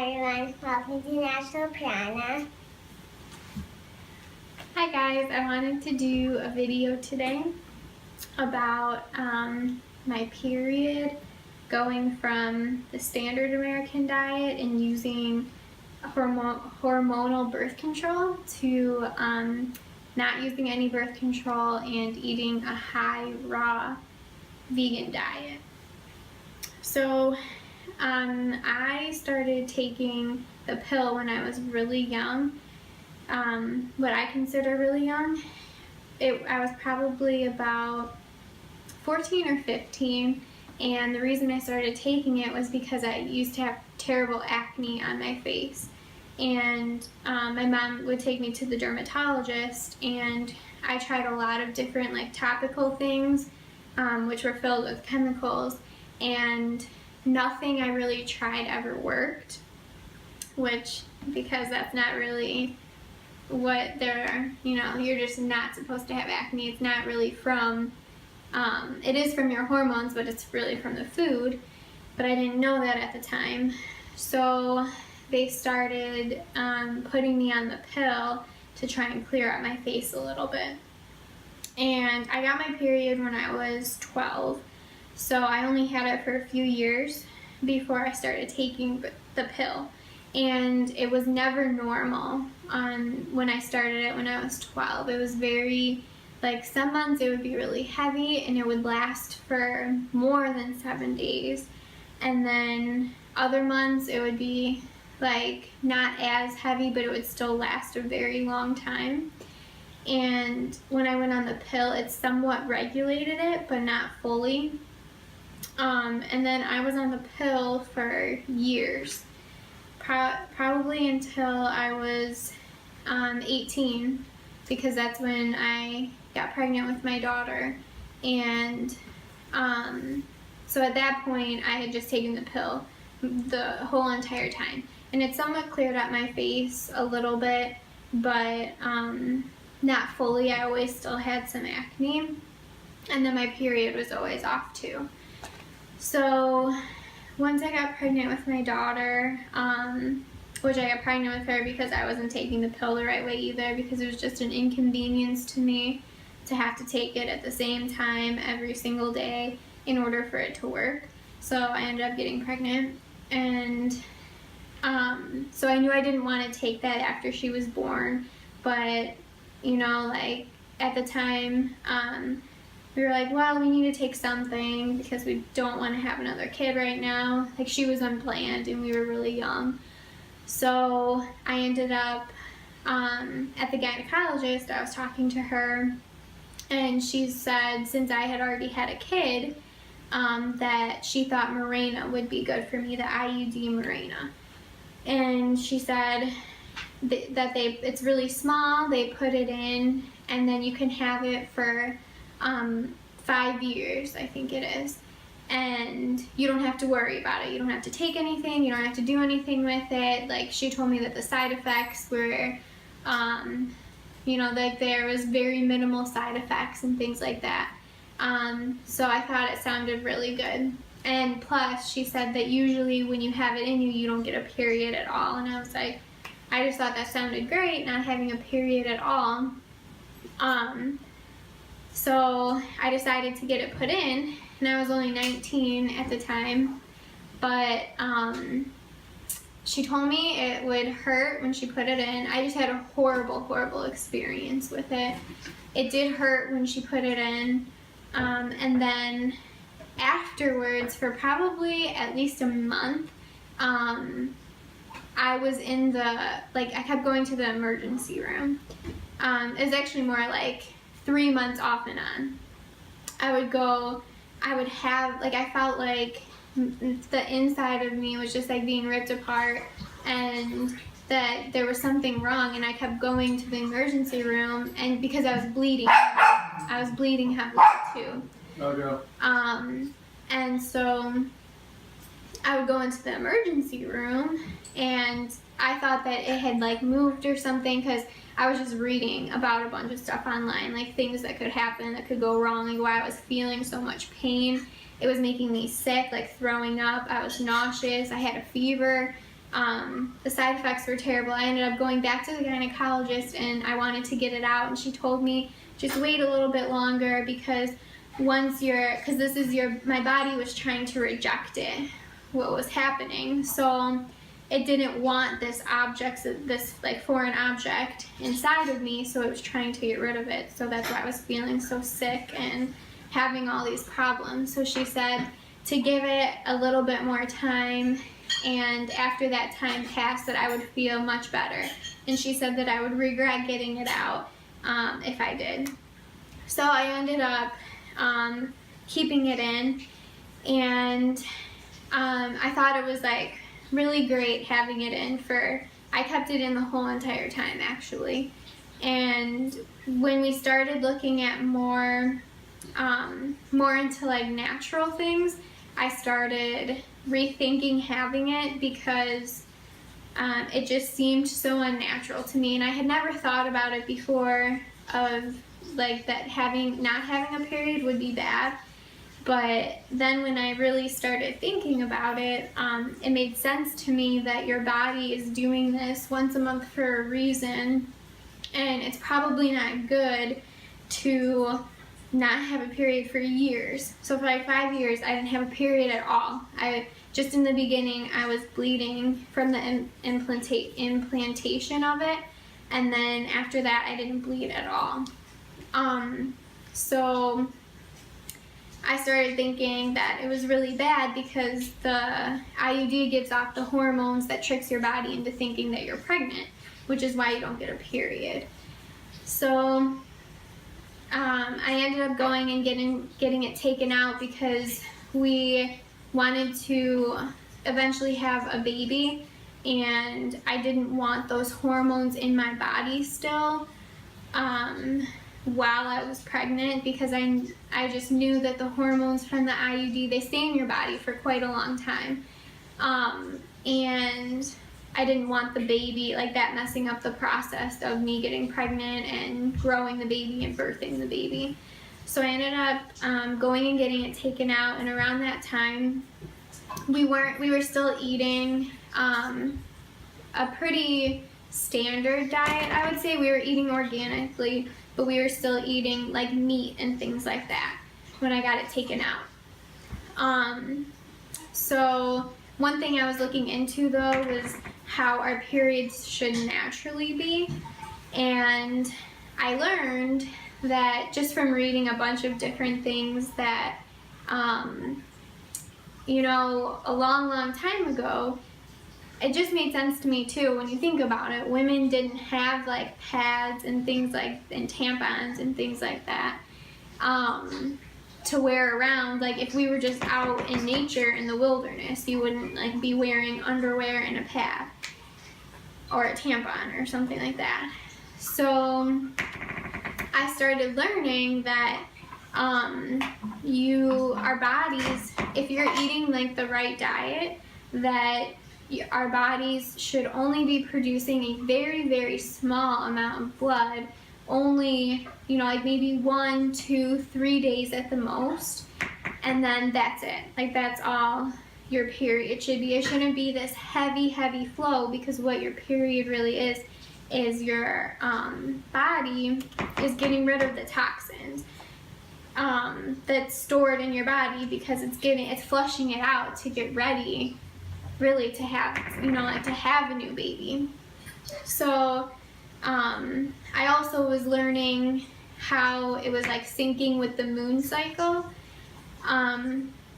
everyone. Welcome to National Piranha. Hi guys, I wanted to do a video today about my period, going from the standard American diet and using hormonal birth control to not using any birth control and eating a high raw vegan diet. So I started taking the pill when I was really young. What I consider really young. I was probably about 14 or 15, and the reason I started taking it was because I used to have terrible acne on my face, and my mom would take me to the dermatologist, and I tried a lot of different topical things which were filled with chemicals, and nothing I really tried ever worked, because that's not really what you're just not supposed to have acne. It's not really from, it is from your hormones, but it's really from the food. But I didn't know that at the time. So they started putting me on the pill to try and clear up my face a little bit. And I got my period when I was 12. So I only had it for a few years before I started taking the pill. And it was never normal when I started it when I was 12. It was very, some months it would be really heavy and it would last for more than 7 days. And then other months it would be not as heavy, but it would still last a very long time. And when I went on the pill, it somewhat regulated it, but not fully. And then I was on the pill for years. Probably until I was 18, because that's when I got pregnant with my daughter. And so at that point I had just taken the pill the whole entire time, and it somewhat cleared up my face a little bit, but not fully. I always still had some acne, and then my period was always off too. So once I got pregnant with my daughter, which I got pregnant with her because I wasn't taking the pill the right way either, because it was just an inconvenience to me to have to take it at the same time every single day in order for it to work. So I ended up getting pregnant, and so I knew I didn't want to take that after she was born, but at the time, we were like, well, we need to take something because we don't want to have another kid right now. She was unplanned and we were really young. So I ended up at the gynecologist. I was talking to her, and she said since I had already had a kid, that she thought Mirena would be good for me, the IUD Mirena. And she said that it's really small, they put it in, and then you can have it for 5 years, I think it is, and you don't have to worry about it. You don't have to take anything, you don't have to do anything with it. She told me that the side effects were, there was very minimal side effects and things like that. So I thought it sounded really good. And plus, she said that usually when you have it in you, you don't get a period at all. And I was like, I just thought that sounded great, not having a period at all. So I decided to get it put in, and I was only 19 at the time, but she told me it would hurt when she put it in. I just had a horrible experience with it. It did hurt when she put it in, and then afterwards, for probably at least a month, I was in the, I kept going to the emergency room. It was actually more 3 months off and on. I would have, I felt like the inside of me was just being ripped apart, and that there was something wrong, and I kept going to the emergency room, and because I was bleeding heavily too. Okay. And so I would go into the emergency room, and I thought that it had moved or something, because I was just reading about a bunch of stuff online, things that could happen, that could go wrong, why I was feeling so much pain. It was making me sick, throwing up. I was nauseous. I had a fever. The side effects were terrible. I ended up going back to the gynecologist and I wanted to get it out, and she told me just wait a little bit longer because my body was trying to reject it, what was happening. So it didn't want this like foreign object inside of me, so it was trying to get rid of it. So that's why I was feeling so sick and having all these problems. So she said to give it a little bit more time, and after that time passed that I would feel much better. And she said that I would regret getting it out if I did. So I ended up keeping it in, and I thought it was like really great having it in I kept it in the whole entire time actually. And when we started looking at more into like natural things, I started rethinking having it because it just seemed so unnatural to me, and I had never thought about it before of like that not having a period would be bad. But then when I really started thinking about it, it made sense to me that your body is doing this once a month for a reason, and it's probably not good to not have a period for years. So for like 5 years, I didn't have a period at all. Just in the beginning, I was bleeding from the implantation of it, and then after that, I didn't bleed at all. So I started thinking that it was really bad because the IUD gives off the hormones that tricks your body into thinking that you're pregnant, which is why you don't get a period. So I ended up going and getting it taken out because we wanted to eventually have a baby, and I didn't want those hormones in my body still while I was pregnant, because I just knew that the hormones from the IUD, they stay in your body for quite a long time, and I didn't want the baby, like that, messing up the process of me getting pregnant and growing the baby and birthing the baby. So I ended up going and getting it taken out, and around that time, we were still eating a pretty standard diet, I would say. We were eating organically, but we were still eating like meat and things like that when I got it taken out. So one thing I was looking into though was how our periods should naturally be, and I learned that just from reading a bunch of different things that a long time ago, it just made sense to me too when you think about it. Women didn't have like pads and things like, and tampons and things like that to wear around. Like if we were just out in nature in the wilderness, you wouldn't like be wearing underwear and a pad or a tampon or something like that. So I started learning that our bodies, if you're eating like the right diet, that our bodies should only be producing a very, very small amount of blood, only, like maybe 1, 2, 3 days at the most, and then that's it. Like that's all your period should be. It shouldn't be this heavy flow, because what your period really is your body is getting rid of the toxins that's stored in your body, because it's flushing it out to get ready really to have, to have a new baby. So I also was learning how it was like syncing with the moon cycle.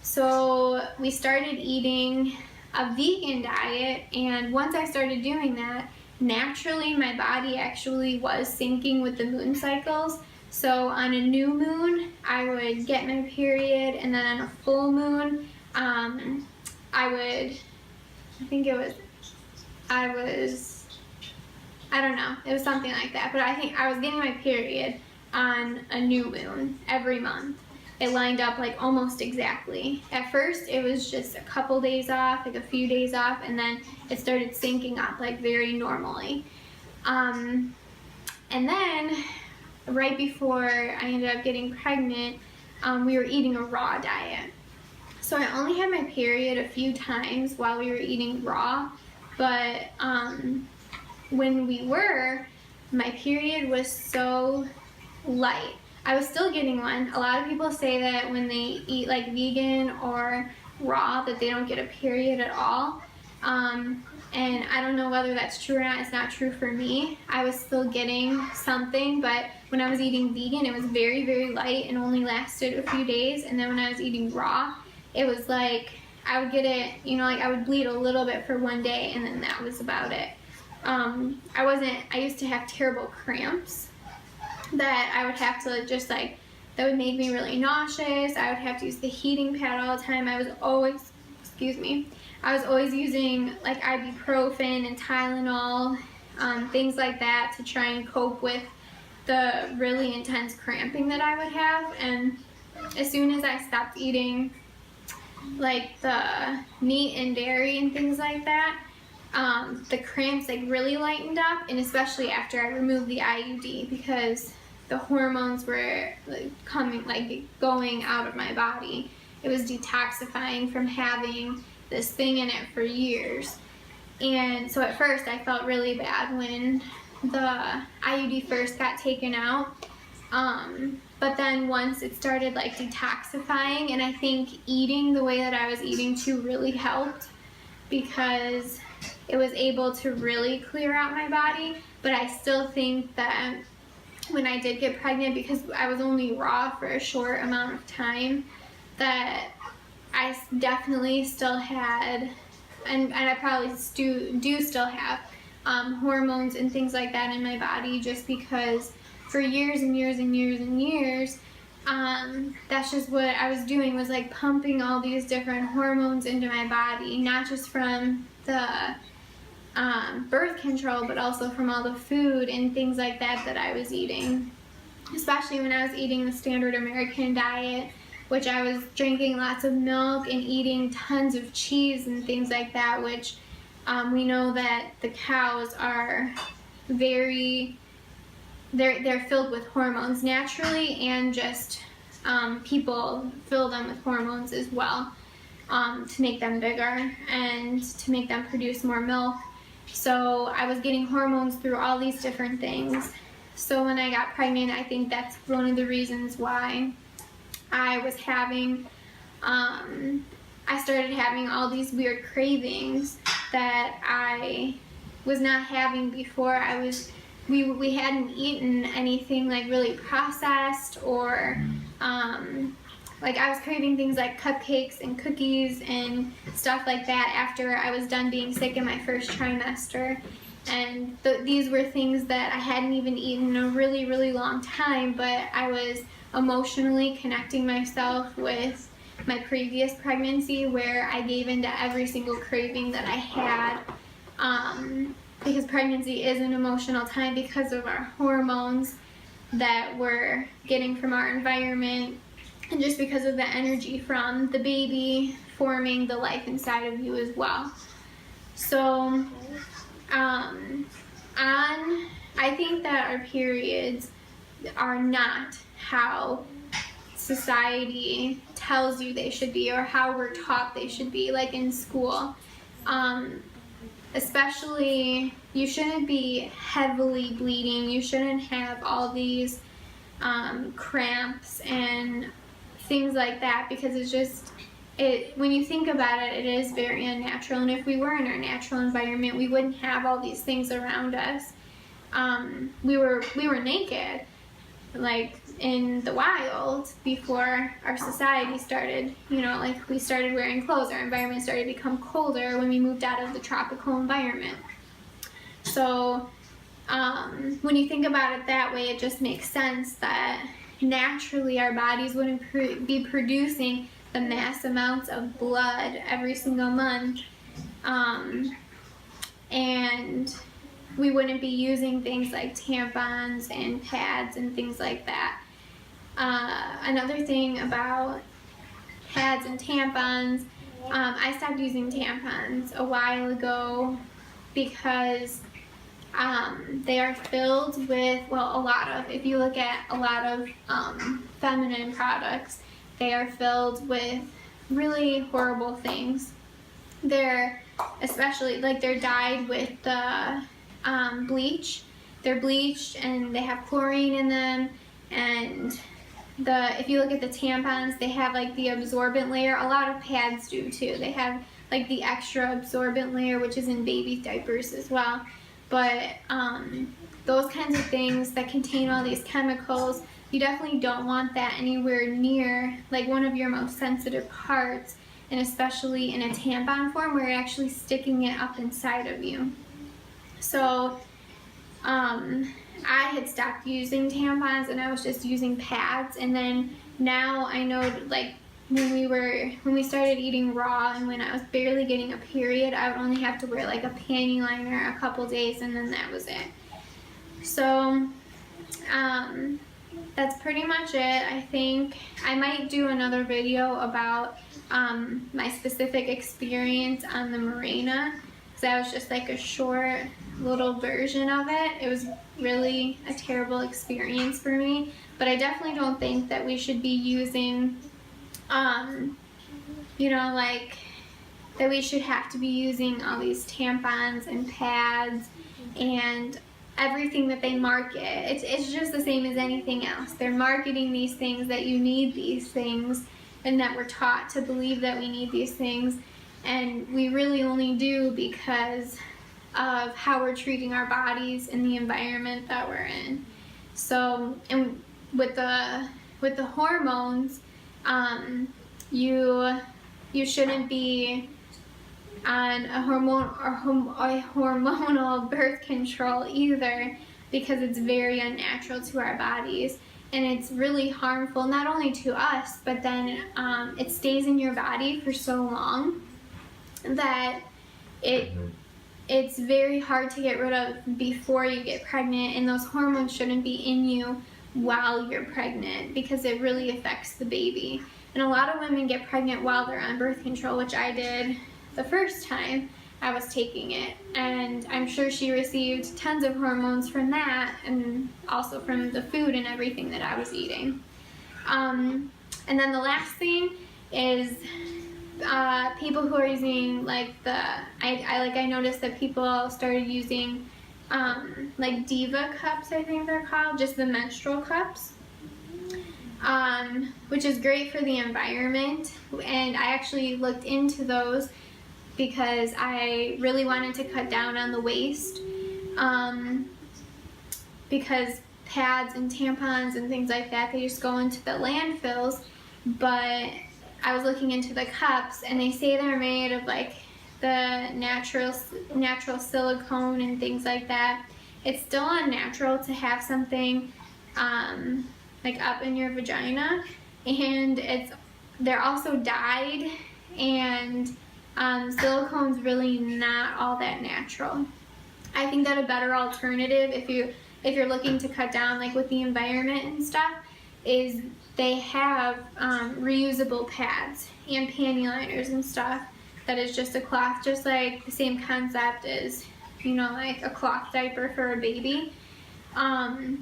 So we started eating a vegan diet, and once I started doing that, naturally my body actually was syncing with the moon cycles. So on a new moon, I would get my period, and then on a full moon, I don't know, it was something like that, but I think I was getting my period on a new moon every month. It lined up like almost exactly. At first, it was just a couple days off, like a few days off, and then it started syncing up like very normally. And then right before I ended up getting pregnant, we were eating a raw diet. So I only had my period a few times while we were eating raw. But when we were, my period was so light. I was still getting one. A lot of people say that when they eat like vegan or raw that they don't get a period at all. And I don't know whether that's true or not. It's not true for me. I was still getting something, but when I was eating vegan, it was very, very light and only lasted a few days. And then when I was eating raw, it was like I would get it, you know, like I would bleed a little bit for one day and then that was about it. I used to have terrible cramps that I would have to just like, that would make me really nauseous. I would have to use the heating pad all the time. I was always using like ibuprofen and Tylenol, things like that to try and cope with the really intense cramping that I would have. And as soon as I stopped eating like the meat and dairy and things like that, the cramps like really lightened up, and especially after I removed the IUD, because the hormones were going out of my body. It was detoxifying from having this thing in it for years. And so at first I felt really bad when the IUD first got taken out. But then once it started like detoxifying, and I think eating the way that I was eating too really helped, because it was able to really clear out my body. But I still think that when I did get pregnant, because I was only raw for a short amount of time, that I definitely still had, and I probably do still have hormones and things like that in my body, just because for years and years and years and years, that's just what I was doing, was like pumping all these different hormones into my body, not just from the birth control, but also from all the food and things like that that I was eating. Especially when I was eating the standard American diet, which I was drinking lots of milk and eating tons of cheese and things like that, which we know that the cows are they're filled with hormones naturally, and just people fill them with hormones as well, to make them bigger and to make them produce more milk. So I was getting hormones through all these different things. So when I got pregnant, I think that's one of the reasons why I was having, I started having all these weird cravings that I was not having before. We hadn't eaten anything like really processed, or like I was craving things like cupcakes and cookies and stuff like that after I was done being sick in my first trimester. And these were things that I hadn't even eaten in a really, really long time, but I was emotionally connecting myself with my previous pregnancy, where I gave into every single craving that I had, because pregnancy is an emotional time because of our hormones that we're getting from our environment, and just because of the energy from the baby forming the life inside of you as well. So I think that our periods are not how society tells you they should be, or how we're taught they should be, like in school. Especially, you shouldn't be heavily bleeding. You shouldn't have all these cramps and things like that, because it's just, when you think about it, it is very unnatural. And if we were in our natural environment, we wouldn't have all these things around us. We were naked, like in the wild, before our society started, you know, like we started wearing clothes. Our environment started to become colder when we moved out of the tropical environment. So when you think about it that way, it just makes sense that naturally our bodies wouldn't be producing the mass amounts of blood every single month, and we wouldn't be using things like tampons and pads and things like that. Another thing about pads and tampons, I stopped using tampons a while ago because they are filled with, well, if you look at a lot of feminine products, they are filled with really horrible things. They're especially like they're dyed with the bleach. They're bleached and they have chlorine in them, and if you look at the tampons, they have like the absorbent layer. A lot of pads do too. They have like the extra absorbent layer, which is in baby diapers as well. But those kinds of things that contain all these chemicals, you definitely don't want that anywhere near like one of your most sensitive parts, and especially in a tampon form where you're actually sticking it up inside of you. So I had stopped using tampons and I was just using pads, and then now I know, like when we started eating raw and when I was barely getting a period, I would only have to wear like a panty liner a couple days and then that was it. So that's pretty much it. I think I might do another video about my specific experience on the Mirena, because that was just like a short little version of it. It was really a terrible experience for me, but I definitely don't think that we should be using you know, like that we should have to be using all these tampons and pads and everything that they market. It's just the same as anything else. They're marketing these things that you need these things and that we're taught to believe that we need these things, and we really only do because of how we're treating our bodies and the environment that we're in. So, and with the hormones, you shouldn't be on a hormonal birth control either, because it's very unnatural to our bodies, and it's really harmful not only to us, but then it stays in your body for so long that it's very hard to get rid of before you get pregnant, and those hormones shouldn't be in you while you're pregnant because it really affects the baby. And a lot of women get pregnant while they're on birth control, which I did the first time I was taking it, and I'm sure she received tons of hormones from that, and also from the food and everything that I was eating. And then the last thing is people who are using like I noticed that people started using like Diva cups, I think they're called, just the menstrual cups, which is great for the environment, and I actually looked into those because I really wanted to cut down on the waste, because pads and tampons and things like that, they just go into the landfills. But I was looking into the cups, and they say they're made of like the natural silicone and things like that. It's still unnatural to have something like up in your vagina, and they're also dyed, and silicone's really not all that natural. I think that a better alternative, if you're looking to cut down like with the environment and stuff, is they have reusable pads and panty liners and stuff that is just a cloth, just like the same concept as, you know, like a cloth diaper for a baby. And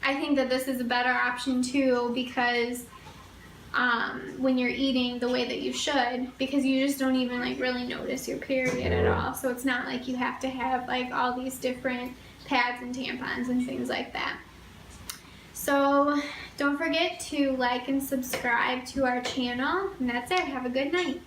I think that this is a better option too, because when you're eating the way that you should, because you just don't even like really notice your period at all. So it's not like you have to have like all these different pads and tampons and things like that. So don't forget to like and subscribe to our channel, and that's it. Have a good night.